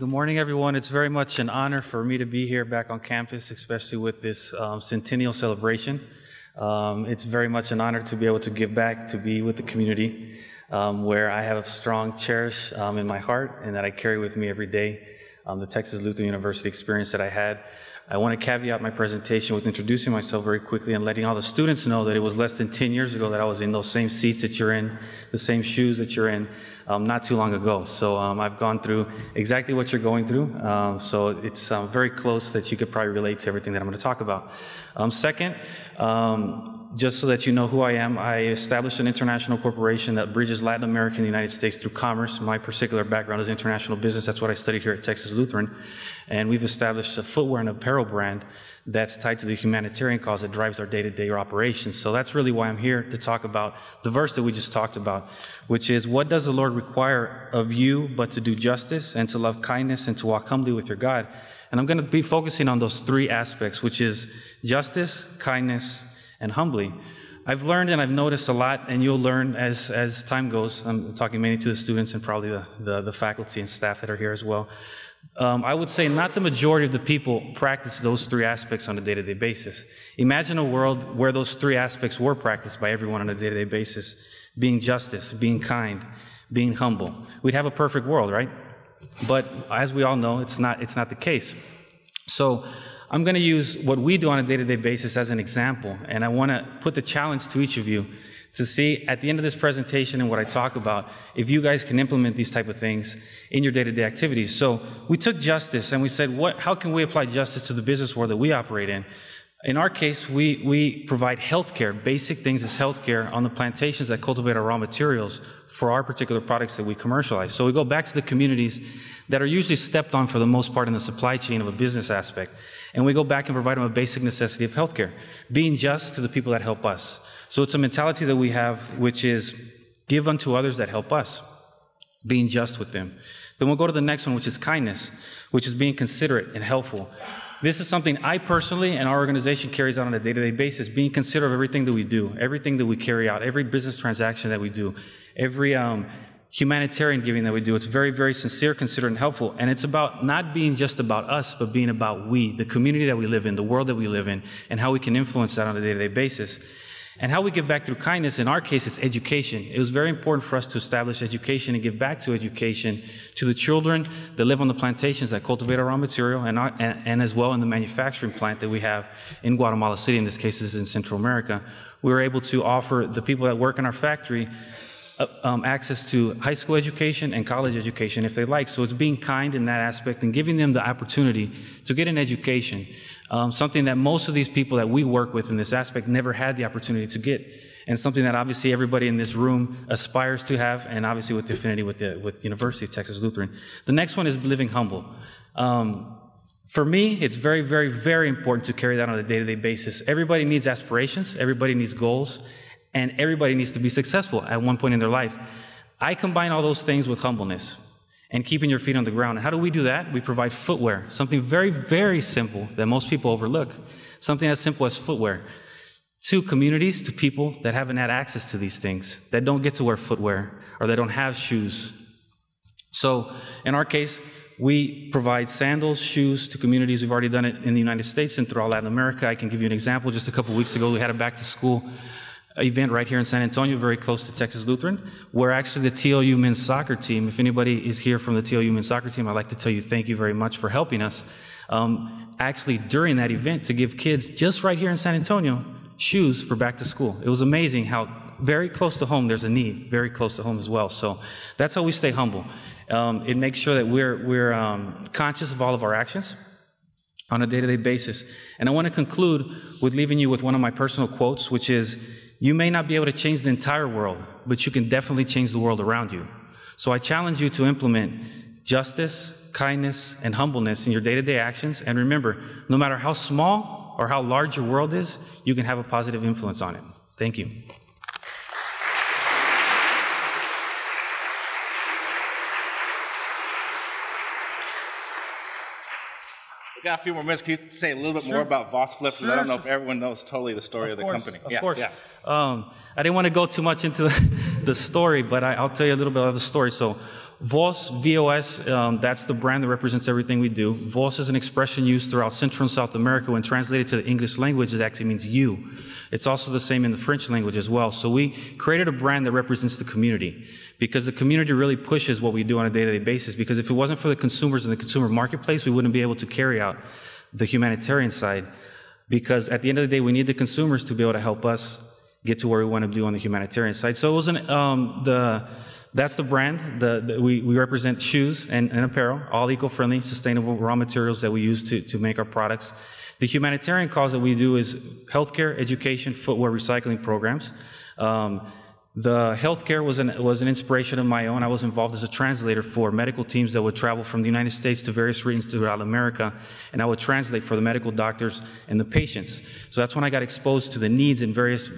Good morning, everyone. It's very much an honor for me to be here back on campus, especially with this centennial celebration. It's very much an honor to be able to give back, to be with the community where I have a strong cherish in my heart and that I carry with me every day, the Texas Lutheran University experience that I had. I want to caveat my presentation with introducing myself very quickly and letting all the students know that it was less than 10 years ago that I was in those same seats that you're in, the same shoes that you're in, not too long ago. So I've gone through exactly what you're going through. So it's very close that you could probably relate to everything that I'm going to talk about. Second, just so that you know who I am, I established an international corporation that bridges Latin America and the United States through commerce. My particular background is international business. That's what I studied here at Texas Lutheran. And we've established a footwear and apparel brand that's tied to the humanitarian cause that drives our day-to-day operations. So that's really why I'm here to talk about the verse that we just talked about, which is, what does the Lord require of you but to do justice and to love kindness and to walk humbly with your God? And I'm going to be focusing on those three aspects, which is justice, kindness, and humbly. I've learned and I've noticed a lot, and you'll learn as time goes. I'm talking mainly to the students and probably the faculty and staff that are here as well. I would say not the majority of the people practice those three aspects on a day-to-day basis. Imagine a world where those three aspects were practiced by everyone on a day-to-day basis: being justice, being kind, being humble. We'd have a perfect world, right? But as we all know, it's not the case. So I'm going to use what we do on a day-to-day basis as an example, and I want to put the challenge to each of you to see at the end of this presentation and what I talk about, if you guys can implement these type of things in your day-to-day activities. So we took justice and we said, how can we apply justice to the business world that we operate in? In our case, we provide healthcare, basic things as healthcare on the plantations that cultivate our raw materials for our particular products that we commercialize. So we go back to the communities that are usually stepped on for the most part in the supply chain of a business aspect. And we go back and provide them a basic necessity of healthcare, being just to the people that help us. So it's a mentality that we have, which is give unto others that help us, being just with them. Then we'll go to the next one, which is kindness, which is being considerate and helpful. This is something I personally and our organization carries out on a day-to-day basis, being considerate of everything that we do, everything that we carry out, every business transaction that we do, every humanitarian giving that we do. It's very, very sincere, considerate, and helpful. And it's about not being just about us, but being about we, the community that we live in, the world that we live in, and how we can influence that on a day-to-day basis. And how we give back through kindness, in our case, it's education. It was very important for us to establish education and give back to education to the children that live on the plantations that cultivate our raw material, and as well in the manufacturing plant that we have in Guatemala City. In this case, this is in Central America. We were able to offer the people that work in our factory access to high school education and college education if they like. So it's being kind in that aspect and giving them the opportunity to get an education. Something that most of these people that we work with in this aspect never had the opportunity to get, and something that obviously everybody in this room aspires to have, and obviously with the affinity with the University of Texas Lutheran. The next one is living humble. For me, it's very, very, very important to carry that on a day-to-day basis. Everybody needs aspirations, everybody needs goals, and everybody needs to be successful at one point in their life. I combine all those things with humbleness and keeping your feet on the ground. And how do we do that? We provide footwear, something very, very simple that most people overlook, something as simple as footwear, to communities, to people that haven't had access to these things, that don't get to wear footwear, or that don't have shoes. So in our case, we provide sandals, shoes to communities. We've already done it in the United States and throughout Latin America. I can give you an example. Just a couple weeks ago, we had a back-to-school event right here in San Antonio, very close to Texas Lutheran, where actually the TLU men's soccer team, if anybody is here from the TLU men's soccer team, I'd like to tell you thank you very much for helping us actually during that event to give kids just right here in San Antonio shoes for back to school. It was amazing how very close to home there's a need, very close to home as well. So that's how we stay humble. It makes sure that we're conscious of all of our actions on a day-to-day basis. And I want to conclude with leaving you with one of my personal quotes, which is, you may not be able to change the entire world, but you can definitely change the world around you. So I challenge you to implement justice, kindness, and humbleness in your day-to-day actions. And remember, no matter how small or how large your world is, you can have a positive influence on it. Thank you. Got a few more minutes. Can you say a little bit more about Voss Flip? Because I don't know if everyone knows totally the story of the company. Of course. I didn't want to go too much into the story, but I'll tell you a little bit of the story. So VOS, VOS, that's the brand that represents everything we do. VOS is an expression used throughout Central and South America. When translated to the English language, it actually means you. It's also the same in the French language as well. So we created a brand that represents the community, because the community really pushes what we do on a day-to-day basis. Because if it wasn't for the consumers in the consumer marketplace, we wouldn't be able to carry out the humanitarian side. Because at the end of the day, we need the consumers to be able to help us get to where we want to do on the humanitarian side. So it wasn't that's the brand. We represent shoes and apparel, all eco-friendly, sustainable raw materials that we use to make our products. The humanitarian cause that we do is healthcare, education, footwear recycling programs. The healthcare was an inspiration of my own. I was involved as a translator for medical teams that would travel from the United States to various regions throughout America, and I would translate for the medical doctors and the patients. So that's when I got exposed to the needs in various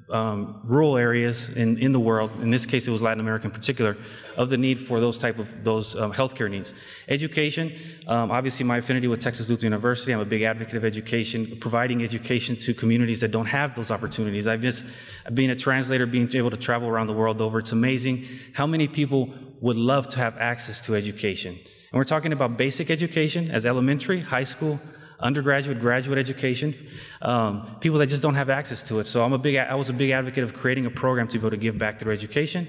rural areas in the world. In this case, it was Latin America in particular, of the need for those healthcare needs. Education, obviously my affinity with Texas Lutheran University, I'm a big advocate of education, providing education to communities that don't have those opportunities. Being a translator, being able to travel around the world over, it's amazing how many people would love to have access to education. And we're talking about basic education as elementary, high school, undergraduate, graduate education, people that just don't have access to it. So I was a big advocate of creating a program to be able to give back through education.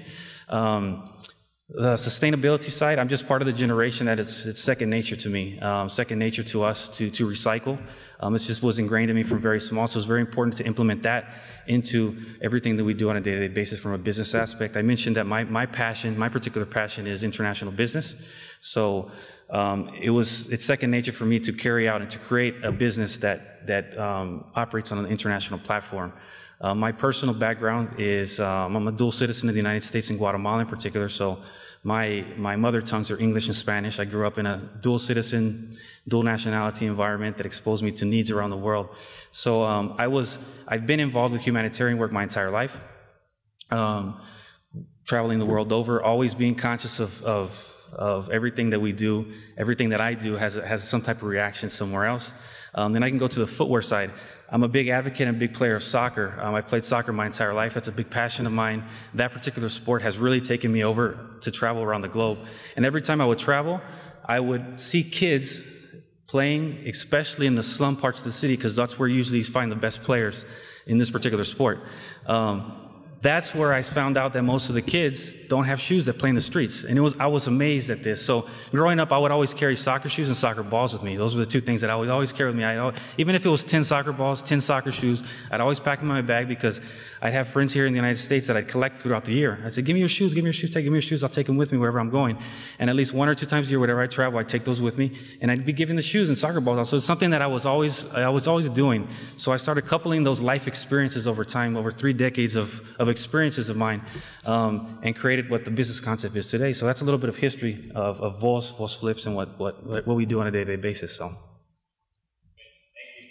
The sustainability side, I'm just part of the generation that it's second nature to me, second nature to us to recycle. It just was ingrained in me from very small, so it's very important to implement that into everything that we do on a day-to-day basis from a business aspect. I mentioned that my particular passion is international business. So it's second nature for me to carry out and to create a business that operates on an international platform. My personal background is I'm a dual citizen of the United States and Guatemala in particular, so my mother tongues are English and Spanish. I grew up in a dual citizen, dual nationality environment that exposed me to needs around the world. So I've been involved with humanitarian work my entire life, traveling the world over, always being conscious of everything that we do, everything that I do has some type of reaction somewhere else. Then I can go to the footwear side. I'm a big advocate and a big player of soccer. I've played soccer my entire life. That's a big passion of mine. That particular sport has really taken me over to travel around the globe. And every time I would travel, I would see kids playing, especially in the slum parts of the city, because that's where usually you find the best players in this particular sport. That's where I found out that most of the kids don't have shoes that play in the streets. And I was amazed at this. So growing up, I would always carry soccer shoes and soccer balls with me. Those were the two things that I would always carry with me. Even if it was 10 soccer balls, 10 soccer shoes, I'd always pack them in my bag because I'd have friends here in the United States that I'd collect throughout the year. I'd say, give me your shoes, give me your shoes, give me your shoes. I'll take them with me wherever I'm going. And at least 1 or 2 times a year, wherever I travel, I'd take those with me. And I'd be giving the shoes and soccer balls out. So it's something that I was always doing. So I started coupling those life experiences over time, over 3 decades of experiences of mine, and created what the business concept is today. So that's a little bit of history of VOS Flips, and what we do on a day-to-day basis. So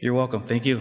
you're welcome. Thank you.